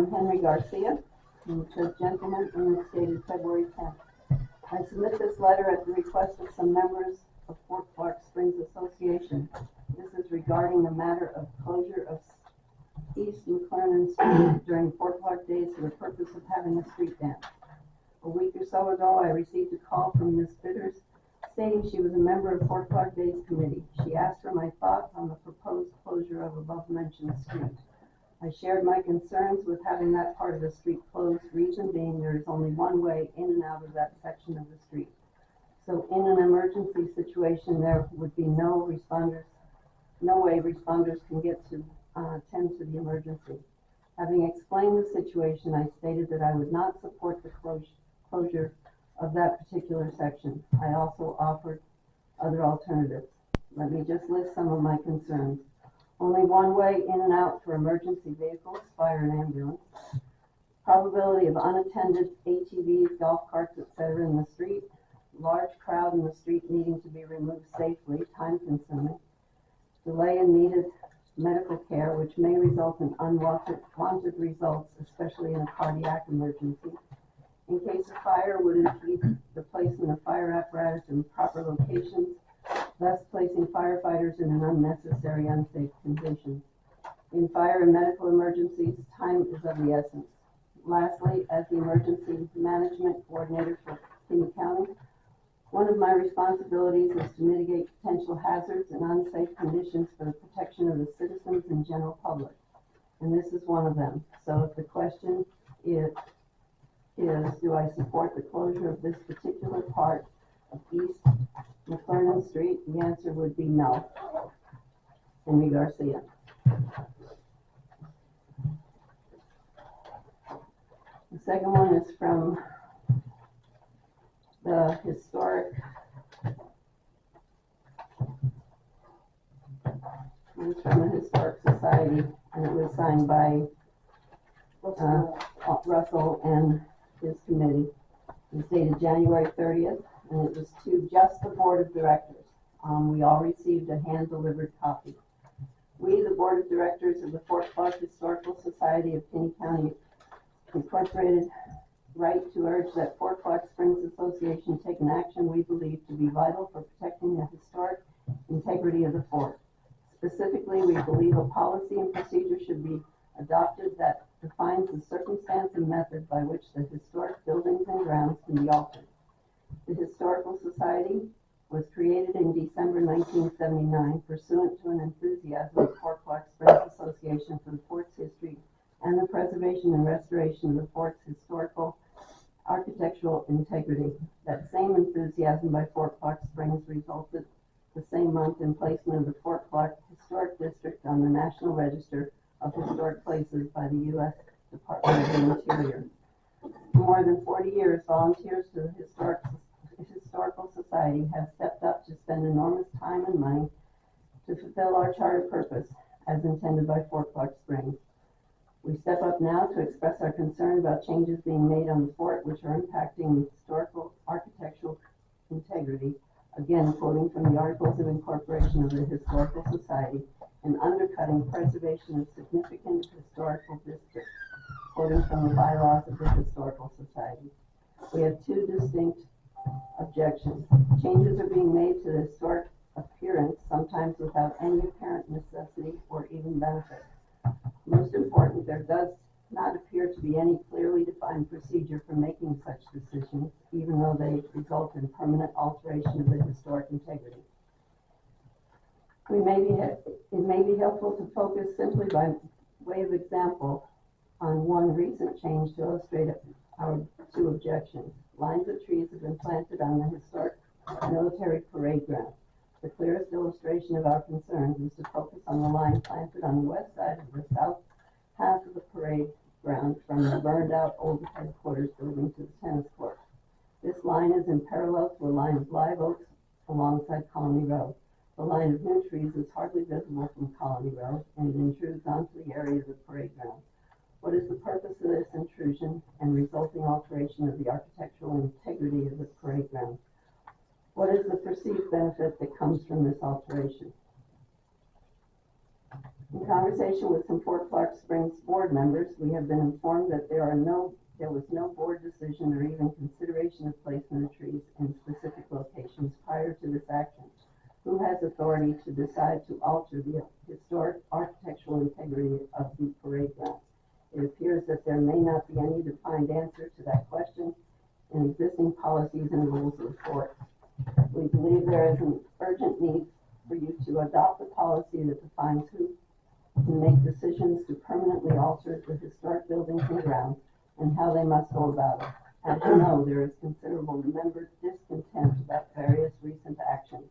I'm Henry Garcia, and it says gentleman, and it's dated February 10th. I submit this letter at the request of some members of Fort Clark Springs Association. This is regarding the matter of closure of East McLernan Street during Fort Clark Days for the purpose of having a street dance. A week or so ago, I received a call from Ms. Bitters stating she was a member of Fort Clark Days Committee. She asked for my thoughts on the proposed closure of above-mentioned street. I shared my concerns with having that part of the street closed, reason being there is only one way in and out of that section of the street. So in an emergency situation, there would be no way responders can get to tend to the emergency. Having explained the situation, I stated that I would not support the closure of that particular section. I also offered other alternatives. Let me just list some of my concerns. Only one way in and out for emergency vehicles, fire and ambulance. Probability of unattended ATVs, golf carts, etc. in the street. Large crowd in the street needing to be removed safely, time consuming. Delay in needed medical care, which may result in unwanted results, especially in a cardiac emergency. In case of fire, would impede the placement of fire apparatus in proper locations, thus placing firefighters in an unnecessary unsafe condition. In fire and medical emergencies, time is of the essence. Lastly, as the emergency management coordinator for Kinney County, one of my responsibilities is to mitigate potential hazards and unsafe conditions for the protection of the citizens and general public. And this is one of them. So if the question is do I support the closure of this particular part of East McLernan Street, the answer would be no. Henry Garcia. The second one is from the Historic Society, and it was signed by Russell and his committee. It was dated January 30th, and it was to just the Board of Directors. We all received a hand-delivered copy. We, the Board of Directors of the Fort Clark Historical Society of Kinney County Incorporated, write to urge that Fort Clark Springs Association take an action we believe to be vital for protecting the historic integrity of the fort. Specifically, we believe a policy and procedure should be adopted that defines the circumstance and method by which the historic buildings and grounds can be altered. The Historical Society was created in December 1979 pursuant to an enthusiasm of Fort Clark Springs Association for the fort's history and the preservation and restoration of the fort's historical architectural integrity. That same enthusiasm by Fort Clark Springs resulted the same month in placement of the Fort Clark Historic District on the National Register of Historic Places by the U.S. Department of the Interior. For more than 40 years, volunteers to the Historical Society have stepped up to spend enormous time and money to fulfill our charter purpose as intended by Fort Clark Springs. We step up now to express our concern about changes being made on the fort which are impacting historical architectural integrity, again quoting from the Articles of Incorporation of the Historical Society, and undercutting preservation of significant historical districts, quoting from the bylaws of the Historical Society. We have two distinct objections. Changes are being made to the historic appearance, sometimes without any apparent necessity or even benefit. Most important, there does not appear to be any clearly defined procedure for making such decisions, even though they result in permanent alteration of the historic integrity. It may be helpful to focus simply by way of example on one recent change to illustrate our two objections. Lines of trees have been planted on the historic military parade ground. The clearest illustration of our concerns is to focus on the line planted on the west side of the south half of the parade ground from the burned out old headquarters building to the tennis court. This line is in parallel to a line of live oaks alongside Colony Road. The line of new trees is hardly visible from Colony Road and it intrudes onto the area of the parade ground. What is the purpose of this intrusion and resulting alteration of the architectural integrity of the parade ground? What is the perceived benefit that comes from this alteration? In conversation with some Fort Clark Springs board members, we have been informed that there was no board decision or even consideration of placement of trees in specific locations prior to this action. Who has authority to decide to alter the historic architectural integrity of the parade grounds? It appears that there may not be any defined answer to that question in existing policies and rules of the fort. We believe there is an urgent need for you to adopt a policy that defines who can make decisions to permanently alter the historic buildings and grounds and how they must go about it. As you know, there is considerable member discontent about various recent actions.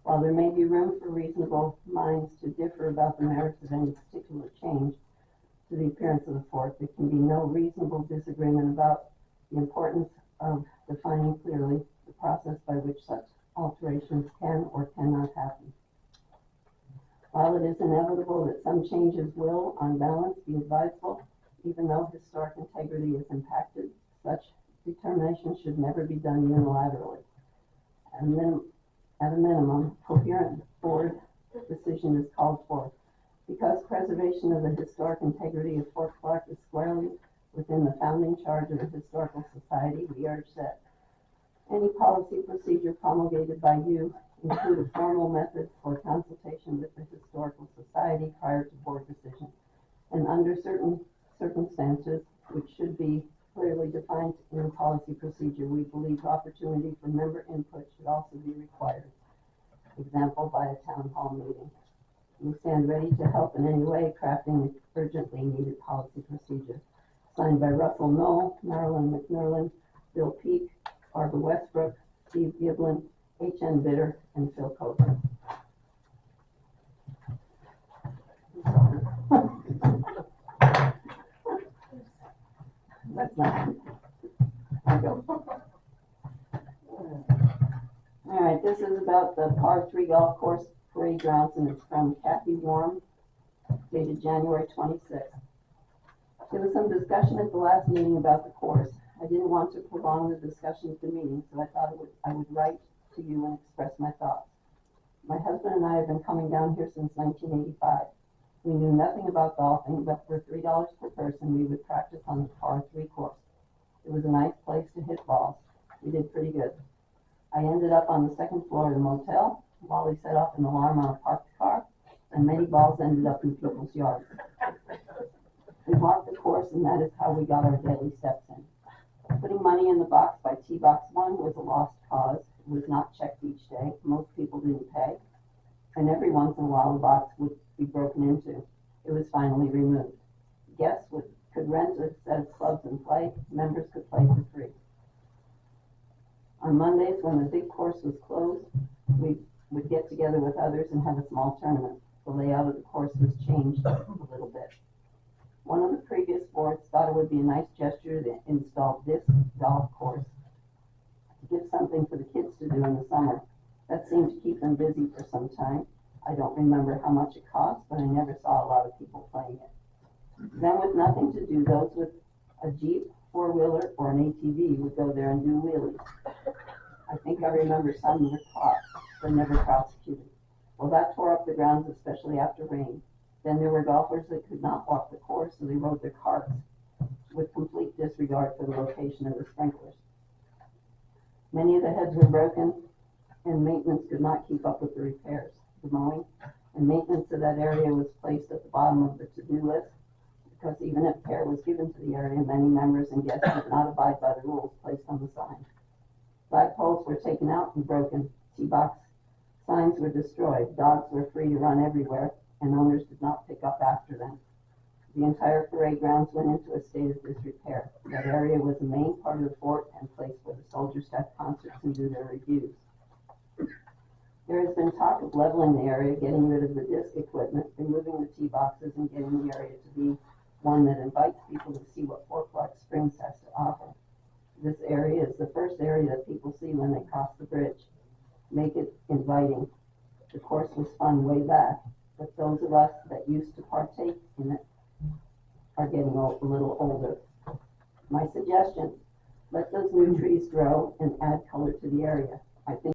While there may be room for reasonable minds to differ about the merits of any particular change to the appearance of the fort, there can be no reasonable disagreement about the importance of defining clearly the process by which such alterations can or cannot happen. While it is inevitable that some changes will, on balance, be advisable, even though historic integrity is impacted, such determination should never be done unilaterally. At a minimum, coherent board decision is called for. Because preservation of the historic integrity of Fort Clark is squarely within the founding charge of the Historical Society, we urge that any policy procedure promulgated by you include a formal method for consultation with the Historical Society prior to board decision. And under certain circumstances, which should be clearly defined in policy procedure, we believe opportunity for member input should also be required. Example, by a town hall meeting. We stand ready to help in any way crafting the urgently needed policy procedure. Signed by Russell Knoll, Marilyn McNerlin, Bill Peake, Barbara Westbrook, Steve Giblin, H.N. Bitter, and Phil Coker. That's not. I go. All right, this is about the par 3 golf course parade grounds, and it's from Kathy Warm, dated January 26th. There was some discussion at the last meeting about the course. I didn't want to prolong the discussion at the meeting, so I thought I would write to you and express my thoughts. My husband and I have been coming down here since 1985. We knew nothing about golfing, but for $3 per person, we would practice on the par 3 course. It was a nice place to hit balls. We did pretty good. I ended up on the second floor of the motel. Wally set off an alarm on a parked car, and many balls ended up in people's yards. We marked the course, and that is how we got our daily steps in. Putting money in the box by tee box 1 was a lost cause. It was not checked each day. Most people didn't pay, and every once in a while the box would be broken into. It was finally removed. Guests could rent a set of clubs and play. Members could play for free. On Mondays, when the big course was closed, we would get together with others and have a small tournament. The layout of the course was changed a little bit. One of the previous boards thought it would be a nice gesture to install this golf course to give something for the kids to do in the summer. That seemed to keep them busy for some time. I don't remember how much it cost, but I never saw a lot of people playing it. Then, with nothing to do, those with a Jeep, four-wheeler, or an ATV would go there and do wheelies. I think I remember some were caught, but never prosecuted. Well, that tore up the grounds, especially after rain. Then there were golfers that could not walk the course, so they rode their carts with complete disregard for the location of the sprinklers. Many of the heads were broken, and maintenance could not keep up with the repairs. The mowing and maintenance of that area was placed at the bottom of the to-do list, because even if care was given to the area, many members and guests did not abide by the rules placed on the sign. Flagpoles were taken out and broken. Tee box signs were destroyed. Dogs were free to run everywhere, and owners did not pick up after them. The entire parade grounds went into a state of disrepair. That area was the main part of the fort and place where the soldiers have concerts and do their reviews. There has been talk of leveling the area, getting rid of the disc equipment, removing the tee boxes, and getting the area to be one that invites people to see what Fort Clark Springs has to offer. This area is the first area that people see when they cross the bridge. Make it inviting. The course was fun way back, but those of us that used to partake in it are getting a little older. My suggestion, let those new trees grow and add color to the area. I think